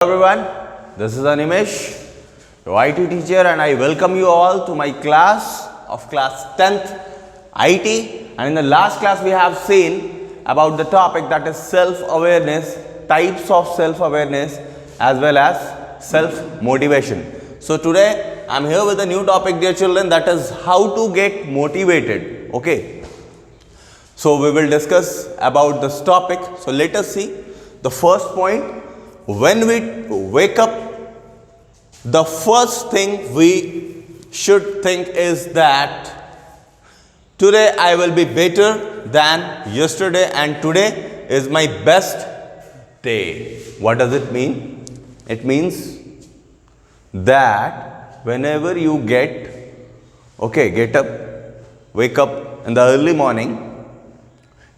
Hello everyone, this is Animesh, your IT teacher, and I welcome you all to my class of class 10th IT. And in the last class we have seen about the topic that is self-awareness, types of self-awareness as well as self-motivation. So today I am here with a new topic, dear children, that is how to get motivated. Okay, so we will discuss about this topic. So let us see the first point. When we wake up, the first thing we should think is that today I will be better than yesterday and today is my best day. What does it mean? It means that whenever you get up, wake up in the early morning,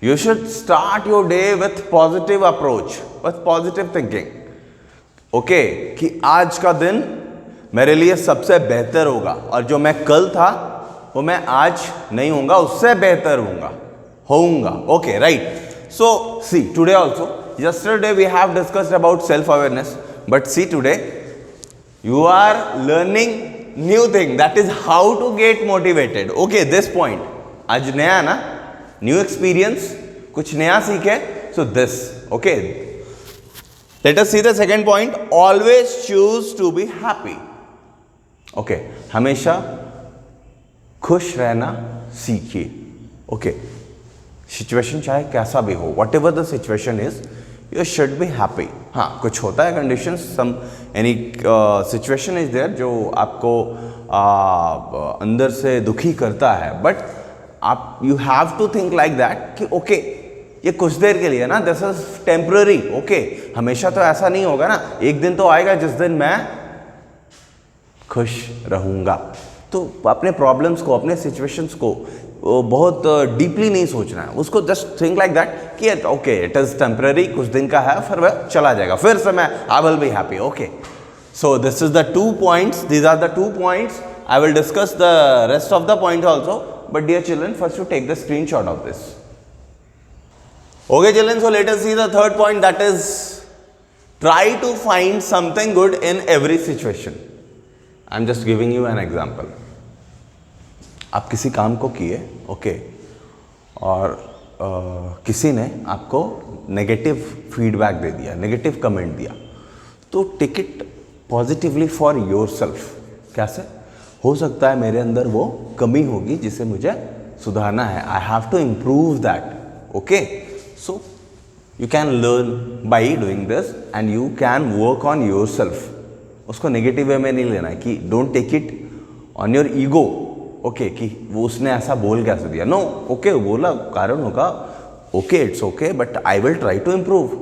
you should start your day with positive approach, with positive thinking. कि आज का दिन मेरे लिए सबसे बेहतर होगा और जो मैं कल था वो मैं आज नहीं होऊंगा, उससे बेहतर होऊंगा. Okay, right. So see, today also, yesterday we have discussed about self awareness, but see, today you are learning new thing, that is how to get motivated. Okay, this point आज नया ना, new experience, कुछ नया सीखे. So this, okay. Let us see the second point. Always choose to be happy. Okay, हमेशा खुश रहना सीखिए. Okay, situation चाहे कैसा भी हो, whatever the situation is, you should be happy. हाँ, कुछ होता है conditions, some any situation is there जो आपको अंदर से दुखी करता है, but आप you have to think like that कि okay, ये कुछ देर के लिए ना, दिस इज टेम्पररी. ओके, हमेशा तो ऐसा नहीं होगा ना, एक दिन तो आएगा जिस दिन मैं खुश रहूँगा. तो अपने प्रॉब्लम्स को, अपने सिचुएशंस को बहुत डीपली नहीं सोचना है, उसको जस्ट थिंक लाइक दैट कि ओके इट इज़ टेम्पररी, कुछ दिन का है, फिर वह चला जाएगा, फिर से मैं I will be happy. Okay, so this is the 2 points, these are the 2 points. I will discuss the rest of the points also, but dear children, first you take the screenshot of this. Okay children, so let us see the third point, that is try to find something good in every situation. I am just giving you an example. आप किसी काम को किए, okay, और किसी ने आपको negative feedback दे दिया, नेगेटिव कमेंट दिया, तो take it positively for yourself. कैसे हो सकता है मेरे अंदर वो कमी होगी जिसे मुझे सुधारना है, I have to improve that. Okay, so you can learn by doing this and you can work on yourself. उसको नेगेटिव वे में नहीं लेना है कि don't take it on your ego. Okay, कि वो उसने ऐसा बोल कैसे दिया, नो, ओके बोला, कारण होगा, okay it's okay, but I will try to improve.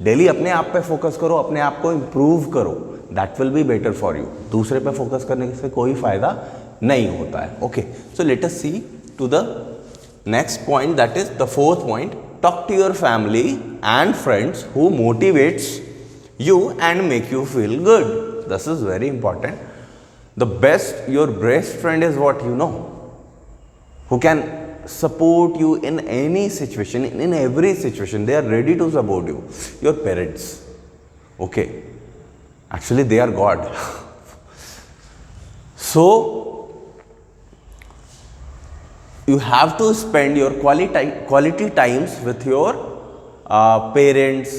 Daily अपने आप पे फोकस करो, अपने आप को इम्प्रूव करो, that will be better for you. दूसरे पे फोकस करने से कोई फायदा नहीं होता है. Okay, so let us see to the next point, that is the fourth point. Talk to your family and friends who motivates you and make you feel good. This is very important. Your best friend is what you know, who can support you in any situation, in every situation. They are ready to support you. Your parents, okay, actually they are God. So you have to spend your quality times with your parents,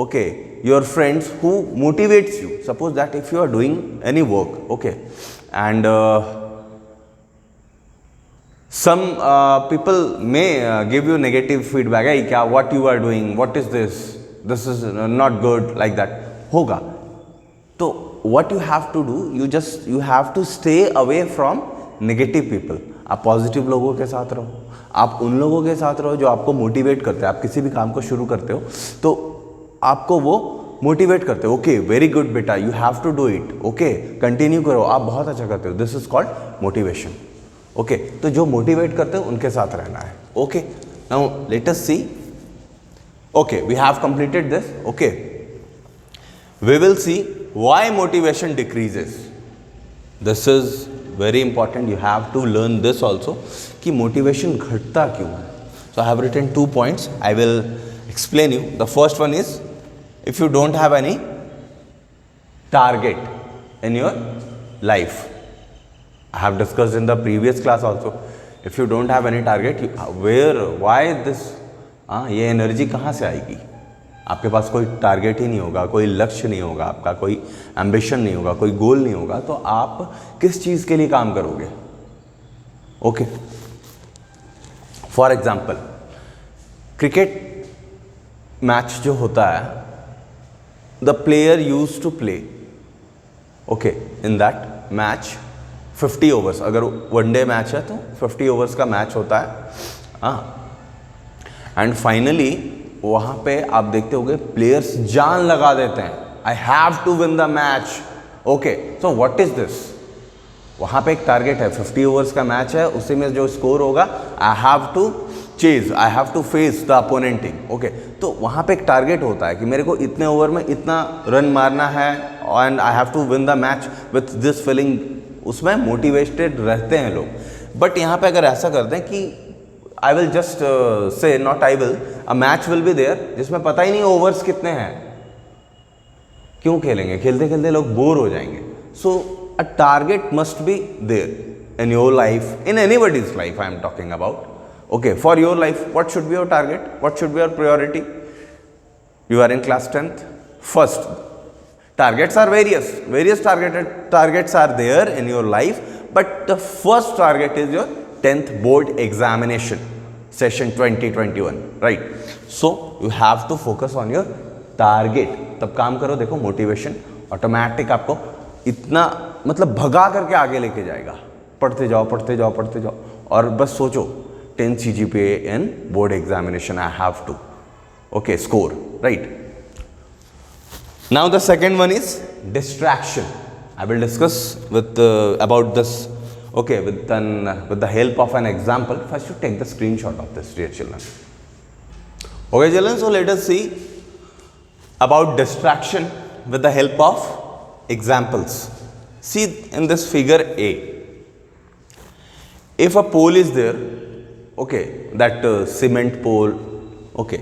okay, your friends who motivates you. Suppose that if you are doing any work, okay, and some people may give you negative feedback, hey kya, what you are doing, what is this is not good, like that hoga. So what you have to do, you have to stay away from negative people. आप positive लोगों के साथ रहो, आप उन लोगों के साथ रहो जो आपको मोटिवेट करते हैं. आप किसी भी काम को शुरू करते हो तो आपको वो मोटिवेट करते हो, ओके वेरी गुड बेटा, you have to do it, okay continue करो, आप बहुत अच्छा करते हो, this is called motivation. Okay, तो जो मोटिवेट करते हो उनके साथ रहना है. Okay, now let us see. Okay, we have completed this. Okay, we will see why motivation decreases. This is very important, you have to learn this also कि motivation घटता क्यों है. So I have written 2 points, I will explain you. The first one is, if you don't have any target in your life. I have discussed in the previous class also. If you don't have any target, why this? ये energy कहाँ से आएगी? आपके पास कोई target ही नहीं होगा, कोई लक्ष्य नहीं होगा, आपका कोई एम्बिशन नहीं होगा, कोई गोल नहीं होगा, तो आप किस चीज़ के लिए काम करोगे? Okay, for example cricket match जो होता है, the player use to play, okay, in that match 50 overs, अगर वनडे मैच है तो 50 ओवर्स का मैच होता है, एंड फाइनली वहाँ पे आप देखते होगे प्लेयर्स जान लगा देते हैं, I have to win the match, okay, so what is this? वहाँ पे एक टारगेट है, 50 ओवर्स का मैच है, उसी में जो स्कोर होगा I have to chase, I have to face the opponent team, okay, तो वहाँ पे एक टारगेट होता है कि मेरे को इतने ओवर में इतना रन मारना है and I have to win the match with this feeling, उसमें मोटिवेटेड रहते हैं लोग। बट यहाँ पे अगर ऐसा करते हैं कि I will just say, not I will, a match will be there जिसमें पता ही नहीं ओवर्स कितने हैं, क्यों खेलेंगे? खेलते खेलते लोग बोर हो जाएंगे। So a target must be there in your life, in anybody's life I am talking about, okay, for your life, what should be your target? What should be your priority? You are in class 10th. First, targets are various targets are there in your life, but the first target is your 10th board examination, session 2021, right? So you have to focus on your target. तब काम करो, देखो motivation automatic आपको इतना मतलब भगा करके आगे लेके जाएगा। पढ़ते जाओ पढ़ते जाओ पढ़ते जाओ और बस सोचो 10 CGPA in board examination I have to, okay, score, right? Now the second one is distraction. I will discuss with about this, okay, with the help of an example. First you take the screenshot of this, dear children. Okay children, so let us see about distraction with the help of examples. See in this figure A, if a pole is there, okay, that cement pole, okay,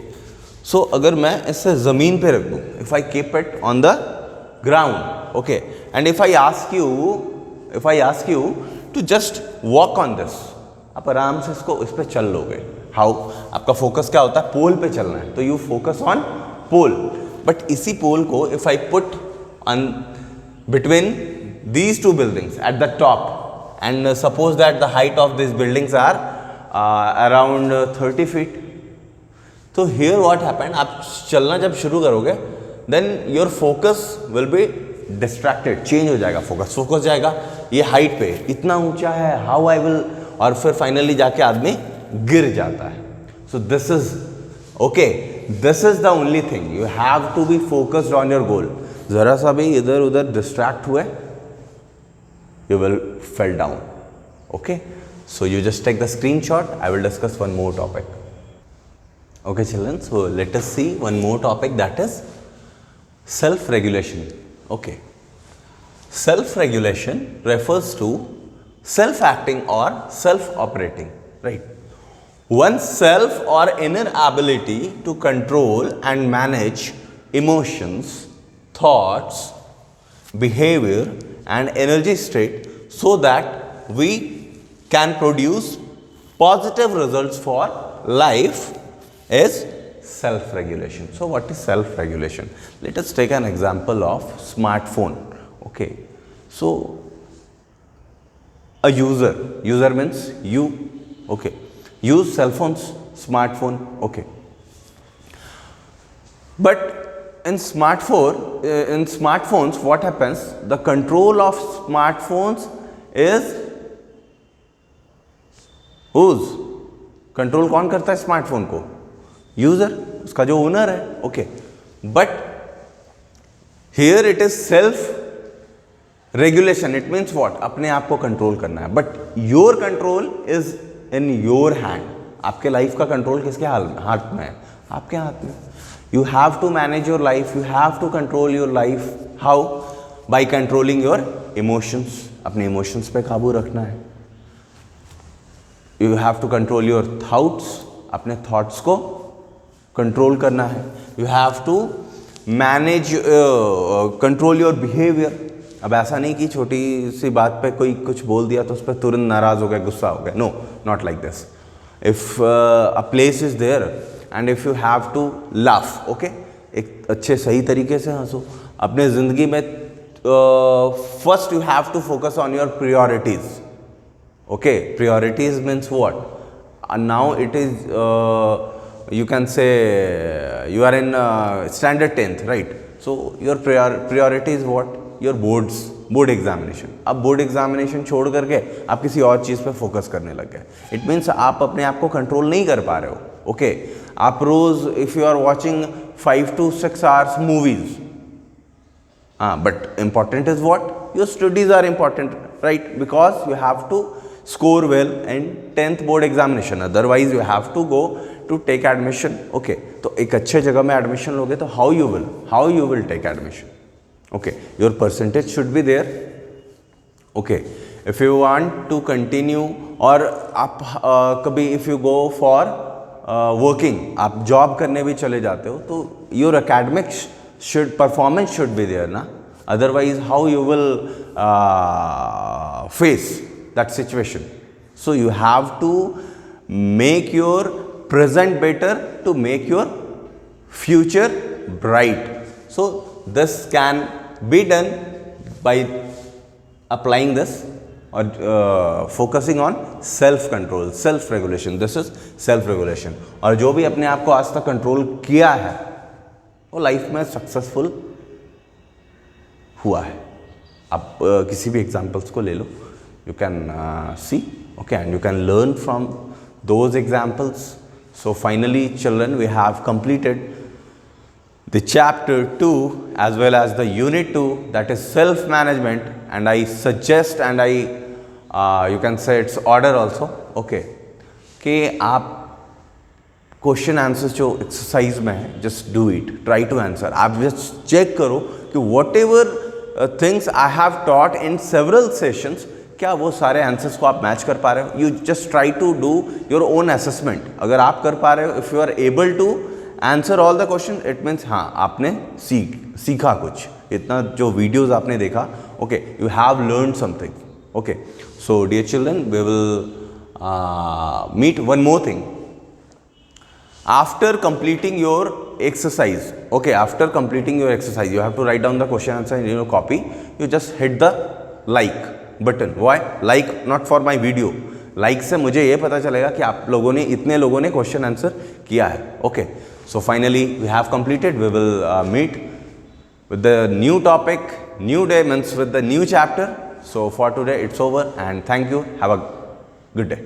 so अगर मैं इसे ज़मीन पे रख दूँ, if I keep it on the ground, okay, and if I ask you to just walk on this, आप आराम से इसको इस पे चल लोगे। How? आपका फोकस क्या होता है? पोल पे चलना है, तो you focus on pole, but इसी पोल को if I put on between these two buildings at the top, and suppose that the height of these buildings are around 30 feet, तो here what happened, आप चलना जब शुरू करोगे then your focus will be distracted, change हो जाएगा focus जाएगा ये हाइट पे इतना ऊंचा है, how I will, और फिर फाइनली जाके आदमी गिर जाता है। so this is okay, this is the only thing, you have to be focused on your goal। जरा सा भी इधर उधर डिस्ट्रैक्ट हुए you will fall down, okay? So you just take the screenshot, I will discuss one more topic. Okay children, so let us see one more topic, that is self-regulation, okay? Self-regulation refers to self-acting or self-operating, right? One's self or inner ability to control and manage emotions, thoughts, behavior and energy state so that we can produce positive results for life is self-regulation. So what is self-regulation? Let us take an example of smartphone, okay? So a user means you, okay, use cell phones, smartphone, okay, but in smartphones what happens, the control of smartphones is whose? Control कौन करता है smartphone को? User, उसका जो owner है, okay, but here it is self regulation, it means what, अपने आप को कंट्रोल करना है, but your control is in your hand. आपके लाइफ का कंट्रोल किसके हाथ में है? आपके हाथ में। You have to manage your life, you have to control your life, how? By controlling your emotions, अपने इमोशंस पे काबू रखना है। You have to control your thoughts, अपने थॉट्स को कंट्रोल करना है। You have to manage control your behaviour. अब ऐसा नहीं कि छोटी सी बात पे कोई कुछ बोल दिया तो उस पर तुरंत नाराज हो गया, गुस्सा हो गया। No, not like this. If a place is there and if you have to laugh, okay, एक अच्छे सही तरीके से हंसो। अपने ज़िंदगी में first you have to focus on your priorities. Okay, priorities means what? Now it is, you can say, you are in standard 10th, right? So your priority is what? Your board examination. अब board examination छोड़ करके आप किसी और चीज़ पे focus करने लग गए। It means आप अपने आप को कंट्रोल नहीं कर पा रहे हो। Okay, आप रोज़ if you are watching 5 to 6 hours movies, but important is what? Your studies are important, right? Because you have to score well in 10th board examination, otherwise you have to go to take admission. Okay, तो एक अच्छे जगह में admission लोगे तो how you will take admission? Okay, your percentage should be there. Okay, if you want to continue और आप कभी if you go for working, आप job करने भी चले जाते हो तो your academics performance should be there ना, otherwise how you will face that situation. So you have to make your present better to make your future bright. So this can be done by applying this or focusing on self control, self regulation. This is self regulation. और जो भी अपने आप को आज तक control किया है वो लाइफ में सक्सेसफुल हुआ है। आप किसी भी एग्जाम्पल्स को ले लो, you can see, okay, and you can learn from those examples. So finally children, we have completed the chapter 2 as well as the unit 2, that is self management, and I suggest and I you can say it's order also, okay, कि आप question answers जो exercise में है just do it, try to answer. आप just check करो कि whatever things I have taught in several sessions, क्या वो सारे आंसर्स को आप मैच कर पा रहे हो? You just try to do your own assessment. अगर आप कर पा रहे हो, if you are able to answer all the question, it means हाँ आपने सीखा कुछ। इतना जो वीडियोज़ आपने देखा, okay, you have learn something. Okay, so dear children, we will meet one more thing after completing your exercise. Okay, after completing your exercise, you have to write down the question answer in your copy. You just hit the like button. Why? Like not for my video. Like से मुझे ये पता चलेगा कि आप लोगों ने, इतने लोगों ने question answer किया है. Okay, so finally we have completed. We will meet with the new topic, new day, means with the new chapter. So for today it's over, and thank you. Have a good day.